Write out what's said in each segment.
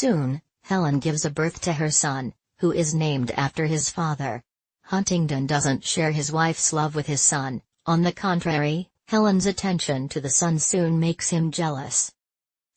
Soon, Helen gives a birth to her son, who is named after his father. Huntingdon doesn't share his wife's love with his son. On the contrary, Helen's attention to the son soon makes him jealous.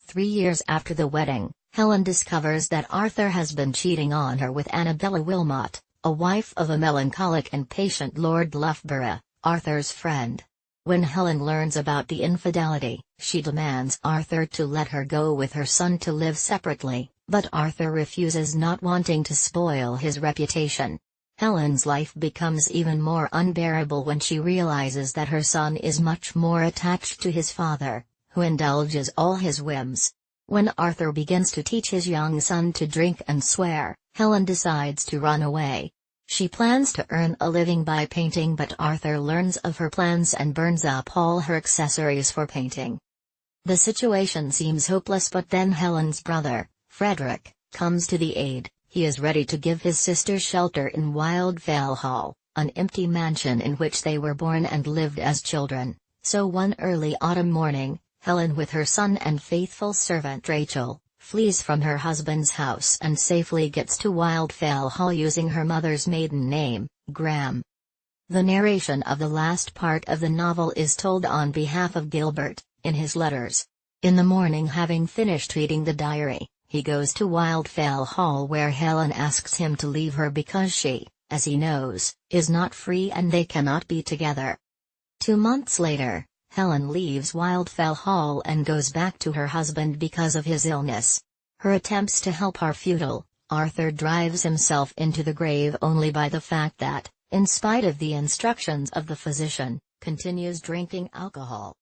3 years after the wedding, Helen discovers that Arthur has been cheating on her with Annabella Wilmot, a wife of a melancholic and patient Lord Loughborough, Arthur's friend. When Helen learns about the infidelity, she demands Arthur to let her go with her son to live separately, but Arthur refuses, not wanting to spoil his reputation. Helen's life becomes even more unbearable when she realizes that her son is much more attached to his father, who indulges all his whims. When Arthur begins to teach his young son to drink and swear, Helen decides to run away. She plans to earn a living by painting, but Arthur learns of her plans and burns up all her accessories for painting. The situation seems hopeless, but then Helen's brother, Frederick, comes to the aid. He is ready to give his sister shelter in Wildfell Hall, an empty mansion in which they were born and lived as children. So one early autumn morning, Helen, with her son and faithful servant Rachel, flees from her husband's house and safely gets to Wildfell Hall using her mother's maiden name, Graham. The narration of the last part of the novel is told on behalf of Gilbert, in his letters. In the morning, having finished reading the diary, he goes to Wildfell Hall, where Helen asks him to leave her because she, as he knows, is not free and they cannot be together. 2 months later, Helen leaves Wildfell Hall and goes back to her husband because of his illness. Her attempts to help are futile. Arthur drives himself into the grave only by the fact that, in spite of the instructions of the physician, continues drinking alcohol.